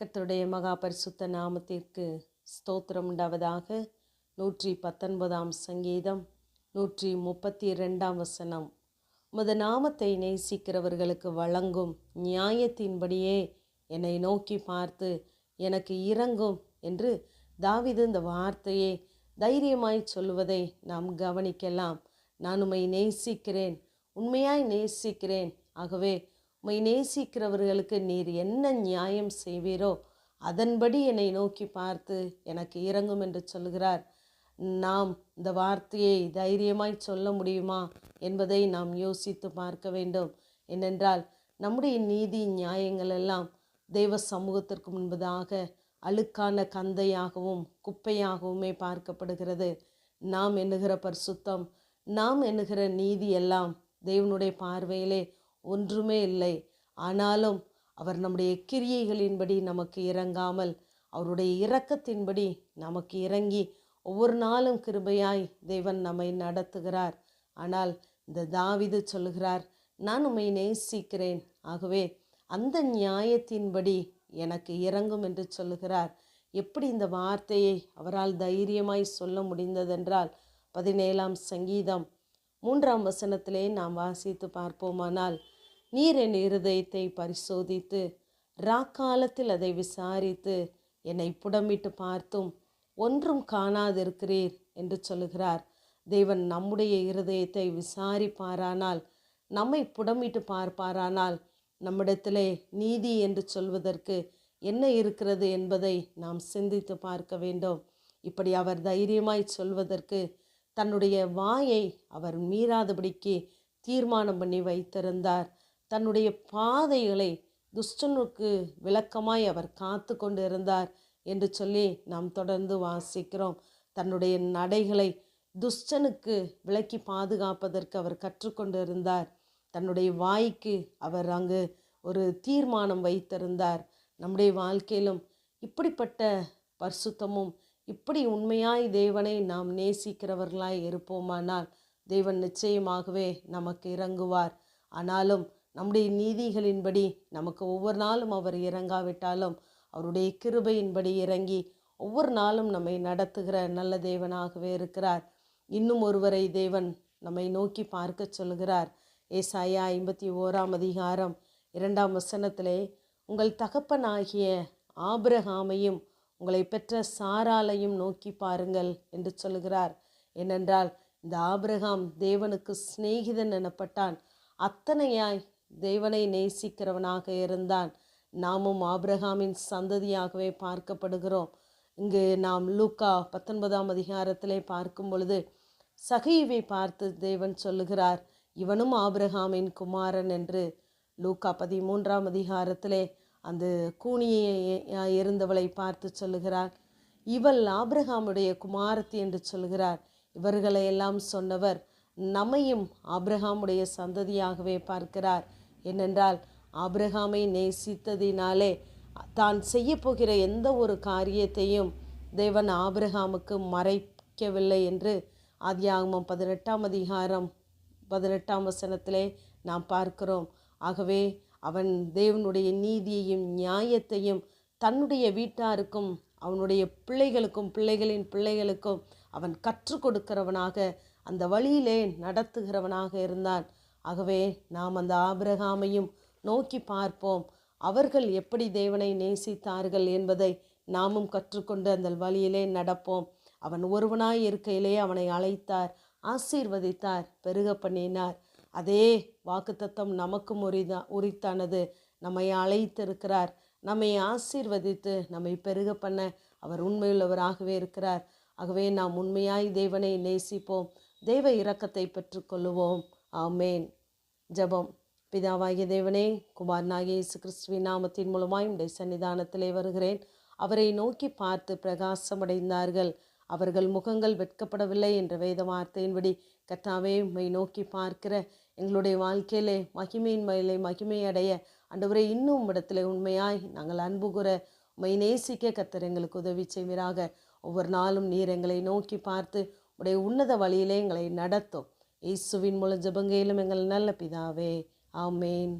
கர்த்தருடைய மகா பரிசுத்த நாமத்திற்கு ஸ்தோத்திரம் உண்டாவதாக. 119 சங்கீதம் 132 உமது நாமத்தை நேசிக்கிறவர்களுக்கு வழங்கும் நியாயத்தின்படியே என்னை நோக்கி பார்த்து எனக்கு இரங்கும் என்று தாவீது இந்த வார்த்தையை தைரியமாய் சொல்லுவதை நாம் கவனிக்கலாம். நான் உம்மை நேசிக்கிறேன், உண்மையாய் நேசிக்கிறேன். ஆகவே உம்மை நேசிக்கிறவர்களுக்கு நீர் என்ன நியாயம் செய்வீரோ அதன்படி என்னை நோக்கி பார்த்து எனக்கு இரங்கும் என்று சொல்கிறார். நாம் இந்த வார்த்தையை தைரியமாய் சொல்ல முடியுமா என்பதை நாம் யோசித்து பார்க்க வேண்டும். ஏனென்றால் நம்முடைய நீதி நியாயங்கள் எல்லாம் தெய்வ சமூகத்திற்கு முன்பதாக அழுக்கான கந்தையாகவும் குப்பையாகவுமே பார்க்கப்படுகிறது. நாம் எண்ணுகிற பரிசுத்தம், நாம் எண்ணுகிற நீதி எல்லாம் தேவனுடைய பார்வையிலே ஒன்றுமே இல்லை. ஆனாலும் அவர் நம்முடைய கிரியைகளின்படி நமக்கு இறங்காமல் அவருடைய இரக்கத்தின்படி நமக்கு இறங்கி ஒவ்வொரு நாளும் கிருபையாய் தேவன் நம்மை நடத்துகிறார். ஆனால் இந்த தாவீது சொல்லுகிறார், நான் உம்மை நேசிக்கிறேன், ஆகவே அந்த நியாயத்தின்படி எனக்கு இறங்கும் என்று சொல்லுகிறார். எப்படி இந்த வார்த்தையை அவரால் தைரியமாய் சொல்ல முடிந்ததென்றால் 17 சங்கீதம் 3 நாம் வாசித்து பார்ப்போமானால், நீர் என் இருதயத்தை பரிசோதித்து ராக்காலத்தில் அதை விசாரித்து என்னை புடமிட்டு பார்த்தும் ஒன்றும் காணாதிருக்கிறீர் என்று சொல்லுகிறார். தேவன் நம்முடைய இருதயத்தை விசாரிப்பாரானால், நம்மை புடமிட்டு பார்ப்பாரானால், நம்மிடத்திலே நீதி என்று சொல்வதற்கு என்ன இருக்கிறது என்பதை நாம் சிந்தித்து பார்க்க வேண்டும். இப்படி அவர் தைரியமாய் சொல்வதற்கு தன்னுடைய வாயை அவர் மீறாதபடிக்கு தீர்மானம் பண்ணி வைத்திருந்தார். தன்னுடைய பாதைகளை துஷ்டனுக்கு விளக்கமாய் அவர் காத்து கொண்டு இருந்தார் என்று சொல்லி நாம் தொடர்ந்து வாசிக்கிறோம். தன்னுடைய நடைகளை துஷ்டனுக்கு விலக்கி பாதுகாப்பதற்கு அவர் கற்றுக்கொண்டு இருந்தார். தன்னுடைய வாய்க்கு அவர் அங்கு ஒரு தீர்மானம் வைத்திருந்தார். நம்முடைய வாழ்க்கையிலும் இப்படிப்பட்ட பரிசுத்தமும் இப்படி உண்மையாய் தேவனை நாம் நேசிக்கிறவர்களாய் இருப்போமானால் தேவன் நிச்சயமாகவே நமக்கு இறங்குவார். ஆனாலும் நம்முடைய நீதிகளின்படி நமக்கு ஒவ்வொரு நாளும் அவர் இறங்காவிட்டாலும் அவருடைய கிருபையின்படி இறங்கி ஒவ்வொரு நாளும் நம்மை நடத்துகிற நல்ல தேவனாகவே இருக்கிறார். இன்னும் ஒருவரை தேவன் நம்மை நோக்கி பார்க்க சொல்கிறார். ஏசாயா 51 2 உங்கள் தகப்பனாகிய ஆபிரகாமையும் உங்களை பெற்ற சாராளையும் நோக்கி பாருங்கள் என்று சொல்கிறார். ஏனென்றால் இந்த ஆபிரகாம் தேவனுக்கு சிநேகிதன் எனப்பட்டான். அத்தனையாய் தேவனை நேசிக்கிறவனாக இருந்தான். நாமும் ஆபிரகாமின் சந்ததியாகவே பார்க்கப்படுகிறோம். இங்கு நாம் லூக்கா 19 பார்க்கும் பொழுது சகீவை பார்த்து தேவன் சொல்லுகிறார், இவனும் ஆபிரகாமின் குமாரன் என்று. லூக்கா 13 அந்த கூனியை இருந்தவளை பார்த்து சொல்லுகிறார், இவள் ஆபிரகாமுடைய குமாரத்தி என்று சொல்கிறார். இவர்களை எல்லாம் சொன்னவர் நம்மையும் ஆபிரகாமுடைய சந்ததியாகவே பார்க்கிறார். ஏனென்றால் ஆபிரகாமை நேசித்ததினாலே தான் செய்ய போகிற எந்த ஒரு காரியத்தையும் தேவன் ஆபிரகாமுக்கு மறைக்கவில்லை என்று ஆதியாகமம் 18 நாம் பார்க்கிறோம். ஆகவே அவன் தேவனுடைய நீதியையும் நியாயத்தையும் தன்னுடைய வீட்டாருக்கும் அவனுடைய பிள்ளைகளுக்கும் பிள்ளைகளின் பிள்ளைகளுக்கும் அவன் கற்றுக் கொடுக்கிறவனாக அந்த வழியிலே நடத்துகிறவனாக இருந்தான். ஆகவே நாம் அந்த ஆபிரகாமையும் நோக்கி பார்ப்போம். அவர்கள் எப்படி தேவனை நேசித்தார்கள் என்பதை நாமும் கற்றுக்கொண்டு அந்த வழியிலே நடப்போம். அவன் ஒருவனாய் இருக்கையிலே அவனை அழைத்தார், ஆசீர்வதித்தார், பெருக பண்ணினார். அதே வாக்குத்தத்தம் நமக்கும் உரித்தானது. நம்மை அழைத்திருக்கிறார், நம்மை ஆசீர்வதித்து நம்மை பெருக பண்ண அவர் உண்மையுள்ளவராகவே இருக்கிறார். ஆகவே நாம் உண்மையாய் தேவனை நேசிப்போம், தேவ இரக்கத்தை பெற்றுக்கொள்ளுவோம். ஆமேன். ஜெபம். பிதாவாகிய தேவனே, குமாரனாகிய இயேசு கிறிஸ்துவின் நாமத்தின் மூலமாய் உம்முடைய சன்னிதானத்திலே வருகிறேன். அவரை நோக்கி பார்த்து பிரகாசமடைந்தார்கள், அவர்கள் முகங்கள் வெட்கப்படவில்லை என்ற வேத வார்த்தையின்படி கர்த்தாவே உம்மை நோக்கி பார்க்கிற எங்களுடைய வாழ்க்கையிலே மகிமையின் மேலே மகிமை அடைய ஆண்டவரே இன்னும் உம்மிடத்திலே உண்மையாய் நாங்கள் அன்பு கூற உம்மை நேசிக்க கர்த்தர் எங்களுக்கு உதவி செய்வீராக. ஒவ்வொரு நாளும் நீர் எங்களை நோக்கி பார்த்து உடைய உன்னத வழியிலே எங்களை நடத்தும். இயேசுவின் மூலம் ஜெபங்கேலும் எங்கள் நல்ல பிதாவே. ஆமேன்.